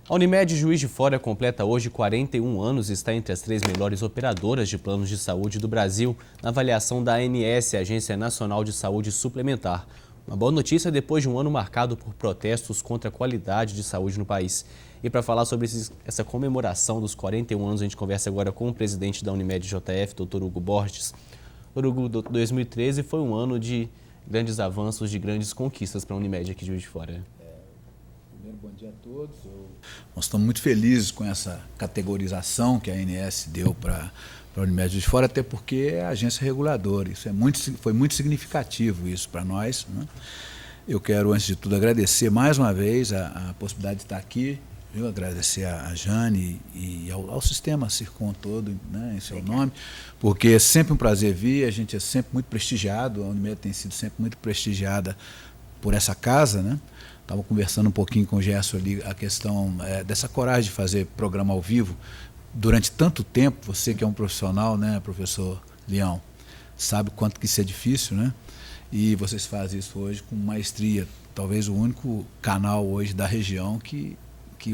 A Unimed Juiz de Fora completa hoje 41 anos e está entre as 3 melhores operadoras de planos de saúde do Brasil na avaliação da ANS, Agência Nacional de Saúde Suplementar. Uma boa notícia depois de um ano marcado por protestos contra a qualidade de saúde no país. E para falar sobre essa comemoração dos 41 anos, a gente conversa agora com o presidente da Unimed JF, Dr. Hugo Borges. Dr. Hugo, 2013 foi um ano de grandes avanços, de grandes conquistas para a Unimed aqui de Juiz de Fora. Bom dia a todos. Nós estamos muito felizes com essa categorização que a ANS deu para a Unimed Juiz de Fora, até porque é a agência reguladora. Isso foi muito significativo isso para nós, né? Eu quero, antes de tudo, agradecer mais uma vez a possibilidade de estar aqui, viu? Agradecer a Jane e ao sistema Circon todo, né, em seu nome, porque é sempre um prazer vir, a gente é sempre muito prestigiado, a Unimed tem sido sempre muito prestigiada por essa casa, né? Estava conversando um pouquinho com o Gerson ali, a questão dessa coragem de fazer programa ao vivo durante tanto tempo. Você que é um profissional, né, professor Leão, sabe quanto que isso é difícil, né? E vocês fazem isso hoje com maestria. Talvez o único canal hoje da região que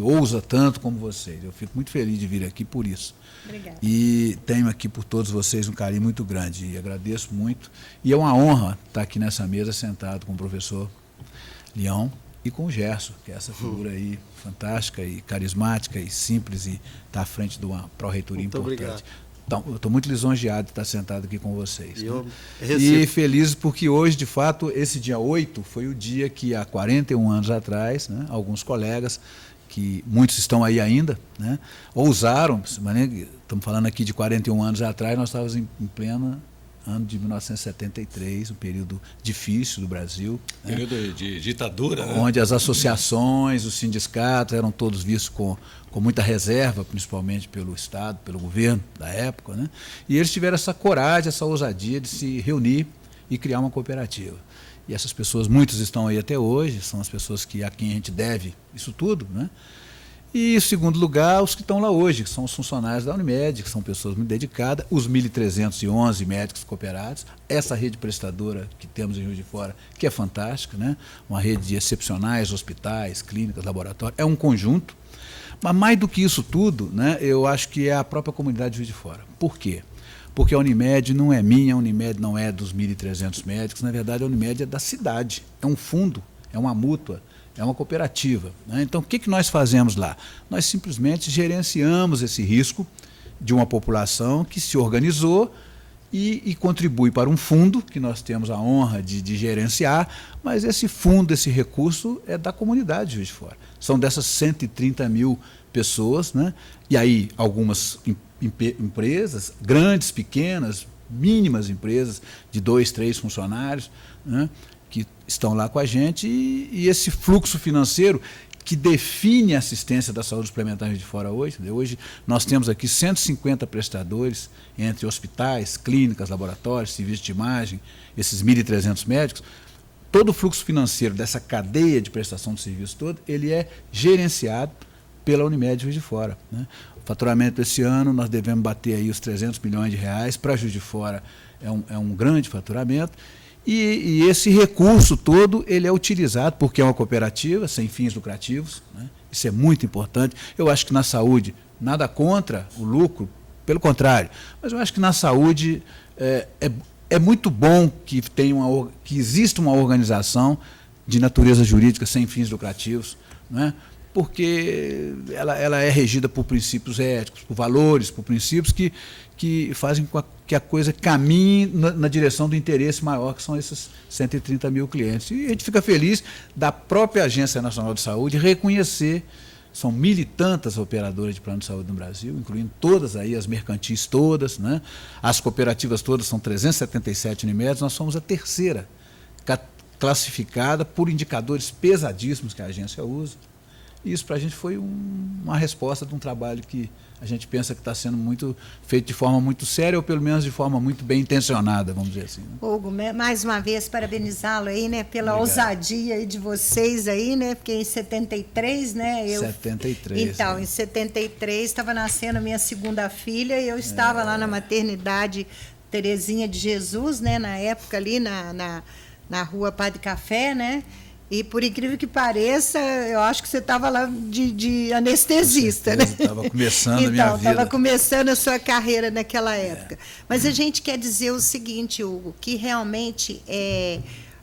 ousa tanto como vocês. Eu fico muito feliz de vir aqui por isso. Obrigada. E tenho aqui por todos vocês um carinho muito grande e agradeço muito. E é uma honra estar aqui nessa mesa sentado com o professor Leão e com o Gerson, que é essa figura aí fantástica e carismática e simples e está à frente de uma pró-reitoria importante. Obrigado. Então, eu estou muito lisonjeado de estar sentado aqui com vocês. E feliz porque hoje, de fato, esse dia 8 foi o dia que há 41 anos atrás, né, alguns colegas, que muitos estão aí ainda, né, ousaram, estamos falando aqui de 41 anos atrás, nós estávamos em pleno ano de 1973, um período difícil do Brasil. Período de ditadura, né? Onde as associações, os sindicatos eram todos vistos com muita reserva, principalmente pelo Estado, pelo governo da época, né? E eles tiveram essa coragem, essa ousadia de se reunir e criar uma cooperativa. E essas pessoas, muitos estão aí até hoje, são as pessoas a quem a gente deve isso tudo, né? E, em segundo lugar, os que estão lá hoje, que são os funcionários da Unimed, que são pessoas muito dedicadas, os 1.311 médicos cooperados, essa rede prestadora que temos em Juiz de Fora, que é fantástica, né? Uma rede de excepcionais hospitais, clínicas, laboratórios, é um conjunto. Mas mais do que isso tudo, né, eu acho que é a própria comunidade de Juiz de Fora. Por quê? Porque a Unimed não é minha, a Unimed não é dos 1.300 médicos, na verdade a Unimed é da cidade, é um fundo, é uma mútua, é uma cooperativa, né? Então, o que nós fazemos lá? Nós simplesmente gerenciamos esse risco de uma população que se organizou e contribui para um fundo que nós temos a honra de gerenciar, mas esse fundo, esse recurso é da comunidade de Juiz de Fora. São dessas 130 mil pessoas, né? E aí algumas empresas, grandes, pequenas, mínimas empresas de 2, 3 funcionários, né, que estão lá com a gente, e esse fluxo financeiro que define a assistência da saúde suplementar de fora hoje. Hoje nós temos aqui 150 prestadores, entre hospitais, clínicas, laboratórios, serviços de imagem, esses 1.300 médicos. Todo o fluxo financeiro dessa cadeia de prestação de serviço todo, ele é gerenciado pela Unimed Juiz de Fora, né? O faturamento esse ano, nós devemos bater aí os 300 milhões de reais, para Juiz de Fora é um grande faturamento. E esse recurso todo, ele é utilizado porque é uma cooperativa, sem fins lucrativos, né? Isso é muito importante. Eu acho que na saúde, nada contra o lucro, pelo contrário, mas eu acho que na saúde é muito bom que exista uma organização de natureza jurídica sem fins lucrativos, né? Porque ela é regida por princípios éticos, por valores, por princípios que fazem com que a coisa caminhe na direção do interesse maior, que são esses 130 mil clientes. E a gente fica feliz da própria Agência Nacional de Saúde reconhecer, são 1.000 e tantas operadoras de plano de saúde no Brasil, incluindo todas aí, as mercantis todas, né? As cooperativas todas, são 377 Unimedes, nós somos a terceira classificada por indicadores pesadíssimos que a agência usa. E isso para a gente foi uma resposta de um trabalho que a gente pensa que está sendo feito de forma muito séria, ou pelo menos de forma muito bem intencionada, vamos dizer assim, né? Hugo, mais uma vez parabenizá-lo aí, né, pela Obrigado. Ousadia aí de vocês aí, né, porque em 73, né, 73. Então, em 73 estava nascendo a minha segunda filha e eu estava lá na maternidade Terezinha de Jesus, né, na época ali na Rua Padre Café, né? E, por incrível que pareça, eu acho que você estava lá de anestesista, né? Estava começando a minha vida. Então, estava começando a sua carreira naquela época. Mas a gente quer dizer o seguinte, Hugo, que realmente,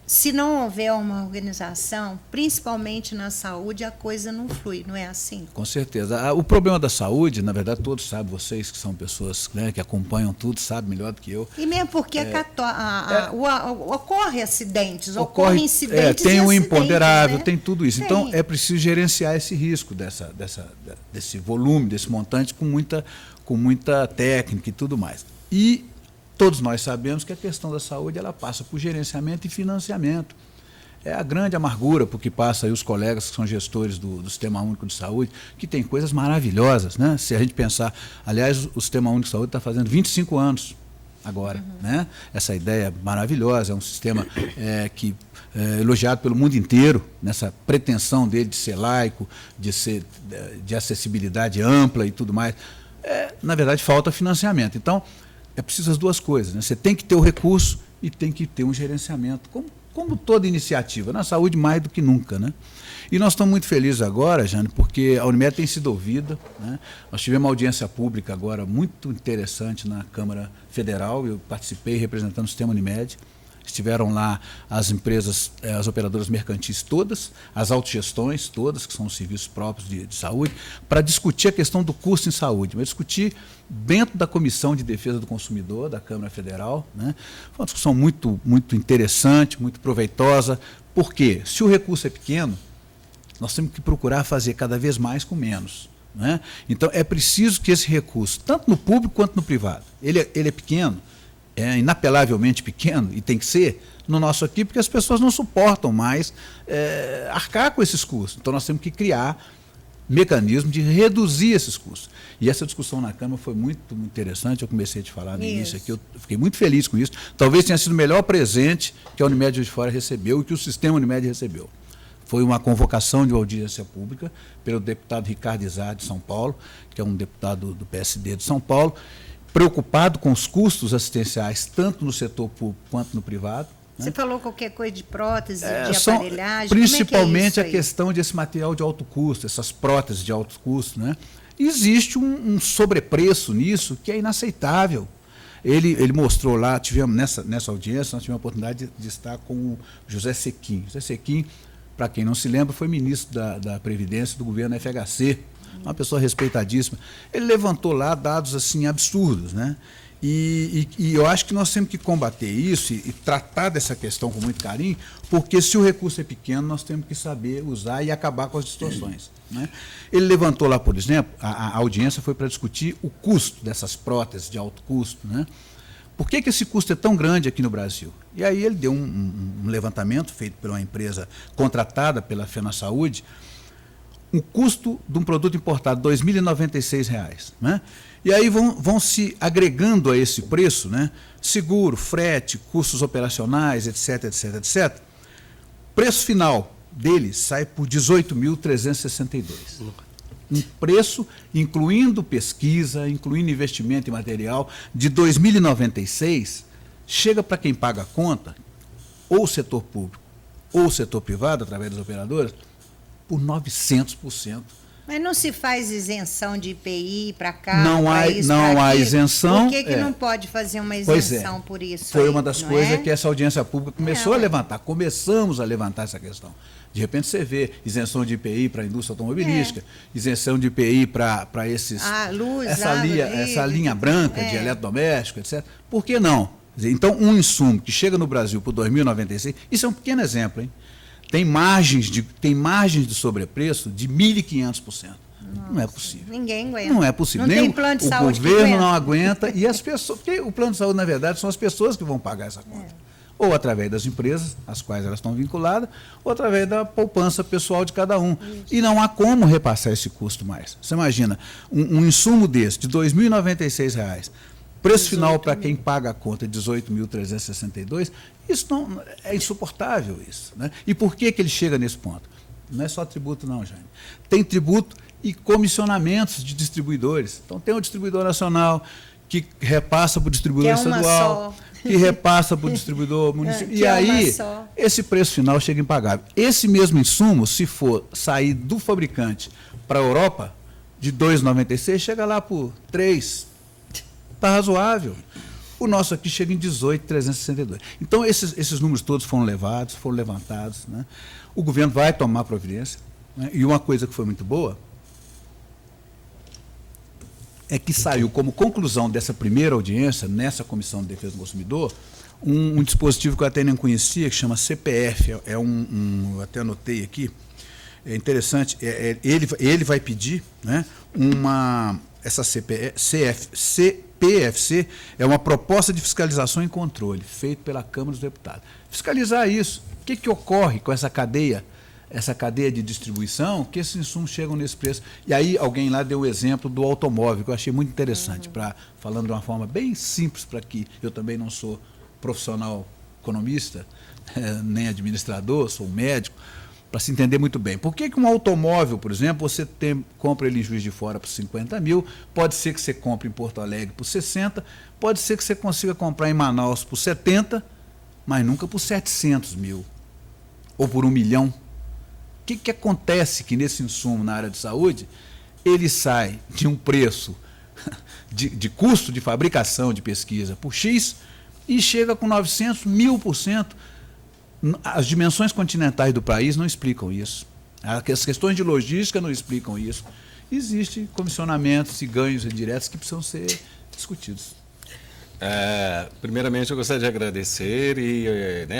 se não houver uma organização, principalmente na saúde, a coisa não flui, não é assim? Com certeza. O problema da saúde, na verdade, todos sabem, vocês que são pessoas, né, que acompanham tudo, sabem melhor do que eu. E mesmo porque ocorre acidentes, ocorrem incidentes. Tem o acidentes, imponderável, né? tem tudo isso. Então, é preciso gerenciar esse risco desse volume, desse montante, com muita técnica e tudo mais. E todos nós sabemos que a questão da saúde ela passa por gerenciamento e financiamento. É a grande amargura por que passa aí os colegas que são gestores do Sistema Único de Saúde, que tem coisas maravilhosas, né? Se a gente pensar, aliás, o Sistema Único de Saúde está fazendo 25 anos agora, né? Essa ideia maravilhosa, é um sistema elogiado pelo mundo inteiro, nessa pretensão dele de ser laico, de acessibilidade ampla e tudo mais. Na verdade, falta financiamento. Então, é preciso as duas coisas, né? Você tem que ter o recurso e tem que ter um gerenciamento, como toda iniciativa, na saúde mais do que nunca, né? E nós estamos muito felizes agora, Jane, porque a Unimed tem sido ouvida, né? Nós tivemos uma audiência pública agora muito interessante na Câmara Federal, eu participei representando o sistema Unimed. Estiveram lá as empresas, as operadoras mercantis todas, as autogestões todas, que são os serviços próprios de saúde, para discutir a questão do custo em saúde, mas discutir dentro da Comissão de Defesa do Consumidor da Câmara Federal, né? Foi uma discussão muito, muito interessante, muito proveitosa, porque se o recurso é pequeno, nós temos que procurar fazer cada vez mais com menos, né? Então é preciso que esse recurso, tanto no público quanto no privado, ele é pequeno, é inapelavelmente pequeno, e tem que ser, no nosso aqui, porque as pessoas não suportam mais arcar com esses custos. Então, nós temos que criar mecanismos de reduzir esses custos. E essa discussão na Câmara foi muito interessante, eu comecei a te falar no início aqui, eu fiquei muito feliz com isso. Talvez tenha sido o melhor presente que a Unimed de Fora recebeu e que o sistema Unimed recebeu. Foi uma convocação de audiência pública pelo deputado Ricardo Izar, de São Paulo, que é um deputado do PSD de São Paulo, preocupado com os custos assistenciais, tanto no setor público quanto no privado. Você falou qualquer coisa de prótese, de São, aparelhagem? principalmente como é que é isso a questão desse material de alto custo, essas próteses de alto custo, né? Existe um sobrepreço nisso que é inaceitável. Ele mostrou lá, tivemos nessa audiência, nós tivemos a oportunidade de estar com o José Sequim. José Sequim, para quem não se lembra, foi ministro da Previdência do governo FHC, uma pessoa respeitadíssima. Ele levantou lá dados assim absurdos, né? E eu acho que nós temos que combater isso e tratar dessa questão com muito carinho, porque se o recurso é pequeno, nós temos que saber usar e acabar com as distorções, né? Ele levantou lá, por exemplo, a audiência foi para discutir o custo dessas próteses de alto custo, né? Por que esse custo é tão grande aqui no Brasil? E aí ele deu um levantamento feito por uma empresa contratada pela FenaSaúde, um custo de um produto importado, R$ 2.096, né? E aí vão se agregando a esse preço, né? Seguro, frete, custos operacionais, etc, etc, etc. O preço final dele sai por R$ 18.362. Um preço, incluindo pesquisa, incluindo investimento em material, de R$ 2.096, chega para quem paga a conta, ou o setor público, ou o setor privado, através das operadoras, por 900%. Mas não se faz isenção de IPI para cá? Não há isenção. Por que não pode fazer uma isenção por isso? Foi uma das coisas que essa audiência pública começou a levantar. Começamos a levantar essa questão. De repente você vê isenção de IPI para a indústria automobilística, isenção de IPI para essa linha branca de eletrodoméstico, etc. Por que não? Então, um insumo que chega no Brasil por 2.096, isso é um pequeno exemplo, hein? Tem margens de sobrepreço de 1.500%. Não é possível. Ninguém aguenta. Não é possível. Não Nem tem plano de saúde o governo não aguenta e as pessoas, porque o plano de saúde, na verdade, são as pessoas que vão pagar essa conta. Ou através das empresas, às quais elas estão vinculadas, ou através da poupança pessoal de cada um. Isso. E não há como repassar esse custo mais. Você imagina, um insumo desse, de R$ 2.096, preço final para quem paga a conta de 18.362, isso não é insuportável isso, né? E por que ele chega nesse ponto? Não é só tributo não, Jaime. Tem tributo e comissionamentos de distribuidores. Então tem o distribuidor nacional que repassa para o distribuidor estadual. que repassa para o distribuidor municipal. E é aí, esse preço final chega impagável. Esse mesmo insumo, se for sair do fabricante para a Europa, de R$ 2,96, chega lá por 3. Está razoável. O nosso aqui chega em 18,362. Então, esses números todos foram levados, foram levantados. Né? O governo vai tomar providência. Né? E uma coisa que foi muito boa é que saiu como conclusão dessa primeira audiência, nessa Comissão de Defesa do Consumidor, um dispositivo que eu até nem conhecia, que chama CPF. Eu até anotei aqui. É interessante. Ele vai pedir, né, essa CPFC é uma proposta de fiscalização e controle, feito pela Câmara dos Deputados. Fiscalizar isso. O que ocorre com essa cadeia de distribuição, que esses insumos chegam nesse preço? E aí alguém lá deu o exemplo do automóvel, que eu achei muito interessante, falando de uma forma bem simples, para que eu também não sou profissional economista, nem administrador, sou médico, para se entender muito bem. Por que um automóvel, por exemplo, você compra ele em Juiz de Fora por 50 mil, pode ser que você compre em Porto Alegre por 60, pode ser que você consiga comprar em Manaus por 70, mas nunca por 700 mil, ou por 1 milhão. O que acontece que nesse insumo na área de saúde, ele sai de um preço de custo de fabricação de pesquisa por X e chega com 900, 1000%. As dimensões continentais do país não explicam isso. As questões de logística não explicam isso. Existem comissionamentos e ganhos indiretos que precisam ser discutidos. Primeiramente, eu gostaria de agradecer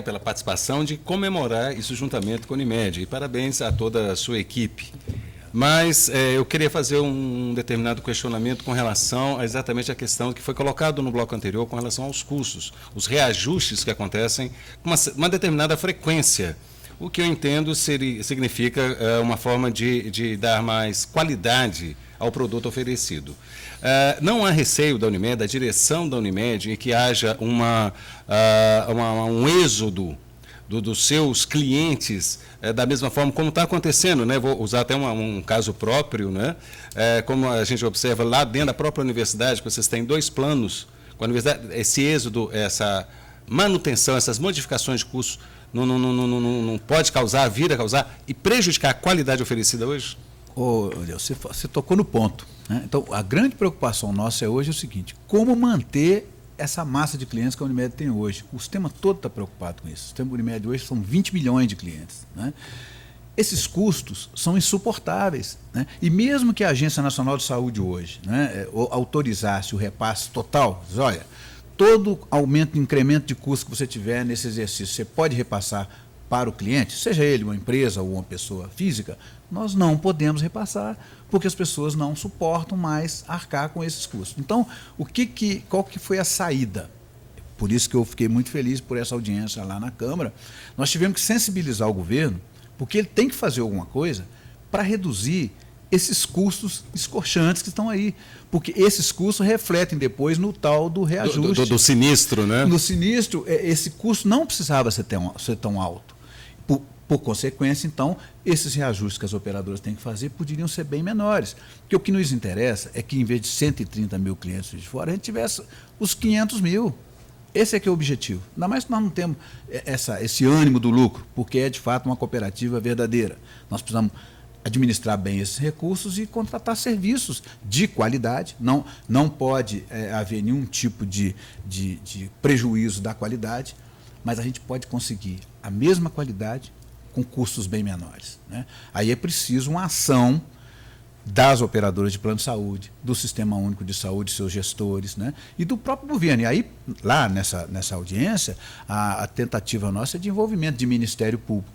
pela participação, de comemorar isso juntamente com a Unimed. E parabéns a toda a sua equipe. Mas eu queria fazer um determinado questionamento com relação a exatamente a questão que foi colocado no bloco anterior com relação aos custos, os reajustes que acontecem com uma determinada frequência. O que eu entendo significa uma forma de dar mais qualidade ao produto oferecido. Não há receio da Unimed, da direção da Unimed, em que haja um êxodo dos seus clientes, da mesma forma como está acontecendo, né? Vou usar até um caso próprio, né? Como a gente observa lá dentro da própria universidade, que vocês têm 2 planos com a universidade, esse êxodo, essa manutenção, essas modificações de curso não pode vir a causar e prejudicar a qualidade oferecida hoje? Você tocou no ponto, né? Então, a grande preocupação nossa hoje é o seguinte: como manter essa massa de clientes que a Unimed tem hoje? O sistema todo está preocupado com isso. O sistema Unimed hoje são 20 milhões de clientes, né? Esses custos são insuportáveis, né? E mesmo que a Agência Nacional de Saúde hoje, né, autorizasse o repasse total, diz, olha, todo aumento, incremento de custo que você tiver nesse exercício, você pode repassar para o cliente, seja ele uma empresa ou uma pessoa física, nós não podemos repassar, porque as pessoas não suportam mais arcar com esses custos. Então, qual que foi a saída? Por isso que eu fiquei muito feliz por essa audiência lá na Câmara. Nós tivemos que sensibilizar o governo, porque ele tem que fazer alguma coisa para reduzir esses custos escorchantes que estão aí. Porque esses custos refletem depois no tal do reajuste. Do sinistro, né? No sinistro, esse custo não precisava ser tão alto. Por consequência, então, esses reajustes que as operadoras têm que fazer poderiam ser bem menores. Porque o que nos interessa é que, em vez de 130 mil clientes de fora, a gente tivesse os 500 mil. Esse é que é o objetivo. Ainda mais que nós não temos esse ânimo do lucro, porque é, de fato, uma cooperativa verdadeira. Nós precisamos administrar bem esses recursos e contratar serviços de qualidade. Não pode haver nenhum tipo de prejuízo da qualidade, mas a gente pode conseguir a mesma qualidade com custos bem menores, né? Aí é preciso uma ação das operadoras de plano de saúde, do Sistema Único de Saúde, seus gestores, né? E do próprio governo. E aí, lá nessa audiência, a tentativa nossa é de envolvimento de Ministério Público,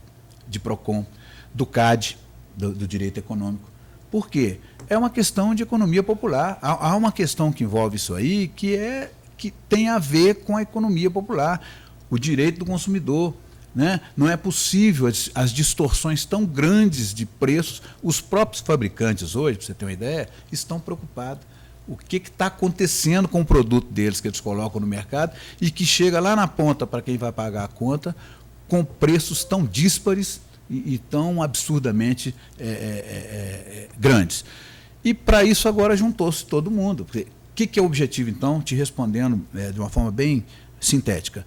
de PROCON, do CAD, do Direito Econômico. Por quê? É uma questão de economia popular. Há uma questão que envolve isso aí, que tem a ver com a economia popular, o direito do consumidor, né? Não é possível as distorções tão grandes de preços. Os próprios fabricantes hoje, para você ter uma ideia, estão preocupados. O que está acontecendo com o produto deles que eles colocam no mercado e que chega lá na ponta para quem vai pagar a conta com preços tão díspares e tão absurdamente grandes. E para isso agora juntou-se todo mundo. O que é o objetivo, então, te respondendo de uma forma bem sintética.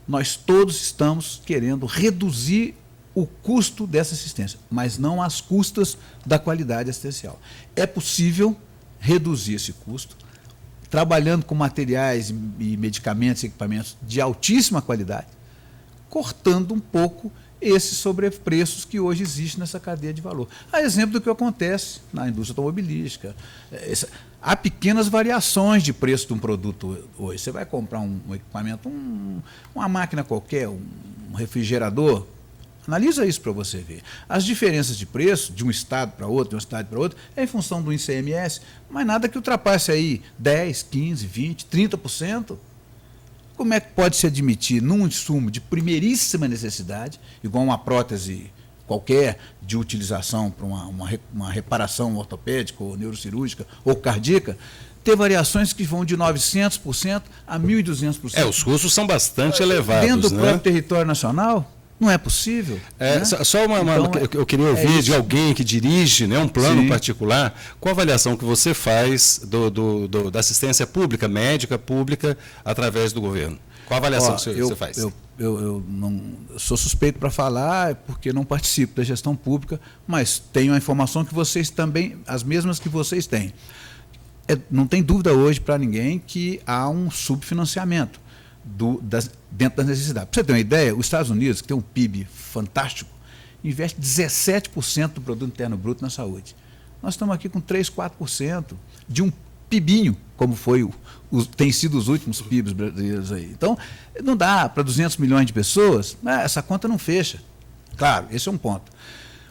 Nós todos estamos querendo reduzir o custo dessa assistência, mas não às custas da qualidade assistencial. É possível reduzir esse custo trabalhando com materiais e medicamentos e equipamentos de altíssima qualidade, cortando um pouco esses sobrepreços que hoje existem nessa cadeia de valor. A exemplo do que acontece na indústria automobilística. Há pequenas variações de preço de um produto hoje. Você vai comprar um equipamento, uma máquina qualquer, um refrigerador, analisa isso para você ver. As diferenças de preço de um estado para outro, de uma cidade para outra, é em função do ICMS, mas nada que ultrapasse aí 10, 15, 20, 30%. Como é que pode se admitir num insumo de primeiríssima necessidade, igual uma prótese qualquer de utilização para uma reparação ortopédica ou neurocirúrgica ou cardíaca, ter variações que vão de 900% a 1.200%? Os custos são bastante elevados. Dentro do próprio território nacional? Não é possível. Né? Só eu queria ouvir de alguém que dirige, né, um plano particular, qual a avaliação que você faz da assistência pública, médica pública, através do governo? Qual a avaliação que você faz? Eu não sou suspeito para falar, porque não participo da gestão pública, mas tenho a informação que vocês também, as mesmas que vocês têm. Não tem dúvida hoje para ninguém que há um subfinanciamento dentro das necessidades. Para você ter uma ideia, os Estados Unidos, que tem um PIB fantástico, investe 17% do produto interno bruto na saúde. Nós estamos aqui com 3, 4% de um PIBinho, como tem sido os últimos PIBs brasileiros aí. Então, não dá para 200 milhões de pessoas, essa conta não fecha. Claro, esse é um ponto.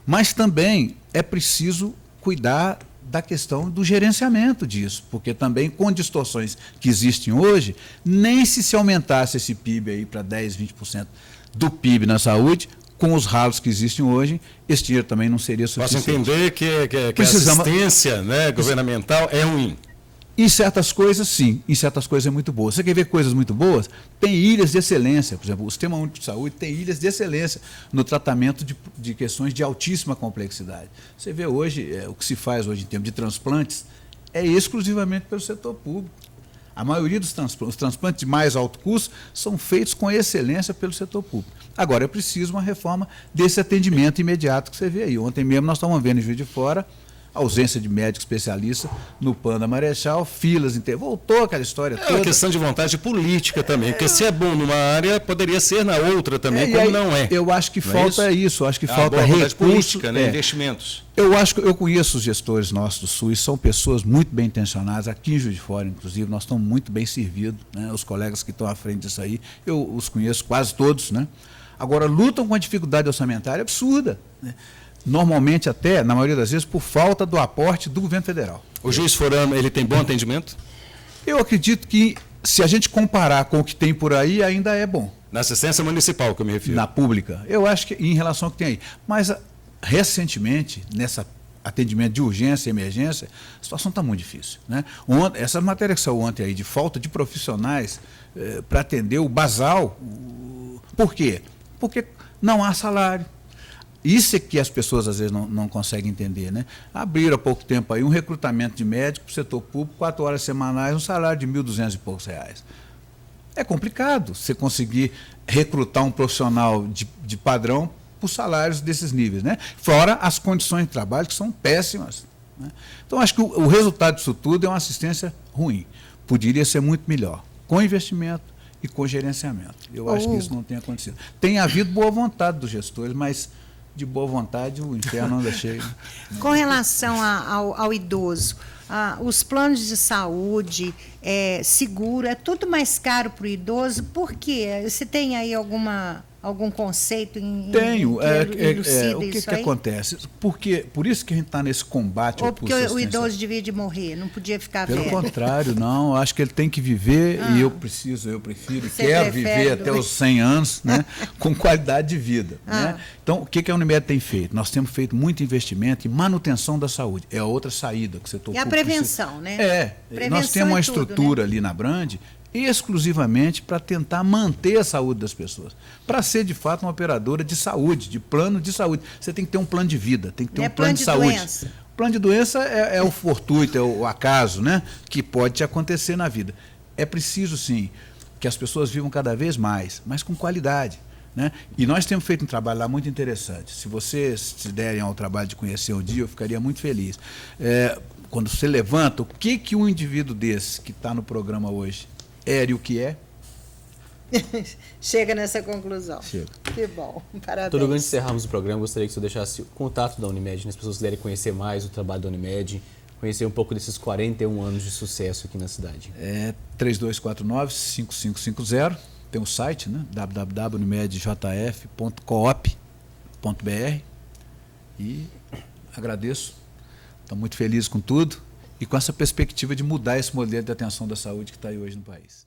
Mas também é preciso cuidar da questão do gerenciamento disso, porque também com distorções que existem hoje, nem se aumentasse esse PIB aí para 10, 20% do PIB na saúde, com os ralos que existem hoje, esse dinheiro também não seria suficiente. Posso entender que a assistência, né, governamental é ruim. Em certas coisas, sim. Em certas coisas é muito boa. Você quer ver coisas muito boas? Tem ilhas de excelência. Por exemplo, o Sistema Único de Saúde tem ilhas de excelência no tratamento de questões de altíssima complexidade. Você vê hoje, o que se faz hoje em termos de transplantes é exclusivamente pelo setor público. A maioria dos transplantes de mais alto custo são feitos com excelência pelo setor público. Agora, é preciso uma reforma desse atendimento imediato que você vê aí. Ontem mesmo nós estávamos vendo em Juiz de Fora ausência de médico especialista no Panda Marechal, filas inteiras. Voltou aquela história toda. É uma questão de vontade política também, porque se é bom numa área, poderia ser na outra também, como aí, não é. Eu acho que falta isso, acho que falta recursos, política, né, investimentos. Eu conheço os gestores nossos do SUS, são pessoas muito bem intencionadas, aqui em Juiz de Fora, inclusive, nós estamos muito bem servidos, né, os colegas que estão à frente disso aí, eu os conheço quase todos, né? Agora, lutam com a dificuldade orçamentária absurda, né? Normalmente até, na maioria das vezes, por falta do aporte do governo federal. O Juiz Forano, ele tem bom atendimento? Eu acredito que, se a gente comparar com o que tem por aí, ainda é bom. Na assistência municipal, que eu me refiro. Na pública. Eu acho que em relação ao que tem aí. Mas, recentemente, nessa atendimento de urgência e emergência, a situação está muito difícil, né? Essa matéria que saiu ontem aí, de falta de profissionais para atender o basal. Por quê? Porque não há salário. Isso é que as pessoas às vezes não conseguem entender, né? Abriram há pouco tempo aí um recrutamento de médico para o setor público, 4 horas semanais, um salário de R$1.200 e poucos. É complicado você conseguir recrutar um profissional de padrão por salários desses níveis, né? Fora as condições de trabalho que são péssimas, né? Então, acho que o resultado disso tudo é uma assistência ruim. Poderia ser muito melhor, com investimento e com gerenciamento. Eu acho que isso não tem acontecido. Tem havido boa vontade dos gestores, mas de boa vontade o inferno anda cheio. Com relação ao idoso, os planos de saúde, seguro, é tudo mais caro para o idoso. Por quê? Você tem aí algum conceito Tenho. O que acontece? Por isso que a gente está nesse combate. Ou porque o idoso devia de morrer, não podia ficar velho? Pelo contrário, não. Acho que ele tem que viver, e eu prefiro, quero viver até os 100 anos, né, com qualidade de vida. Né? Então, o que a Unimed tem feito? Nós temos feito muito investimento em manutenção da saúde. É outra saída que você tocou. E a prevenção, né? Nós temos uma estrutura ali na Brand exclusivamente para tentar manter a saúde das pessoas. Para ser, de fato, uma operadora de saúde, de plano de saúde. Você tem que ter um plano de vida, tem que ter um plano de saúde. Doença. O plano de doença é o fortuito, é o acaso, né, que pode te acontecer na vida. É preciso, sim, que as pessoas vivam cada vez mais, mas com qualidade, né? E nós temos feito um trabalho lá muito interessante. Se vocês se derem ao trabalho de conhecer um dia, eu ficaria muito feliz. Quando você levanta, o que um indivíduo desse que está no programa hoje era e o que é? Chega nessa conclusão. Chega. Que bom, parabéns. Tudo antes de encerrarmos o programa, gostaria que você deixasse o contato da Unimed, né? As pessoas quiserem conhecer mais o trabalho da Unimed, conhecer um pouco desses 41 anos de sucesso aqui na cidade. 3249-5550, tem o site, né? www.unimedjf.coop.br, e agradeço, estou muito feliz com tudo e com essa perspectiva de mudar esse modelo de atenção da saúde que está aí hoje no país.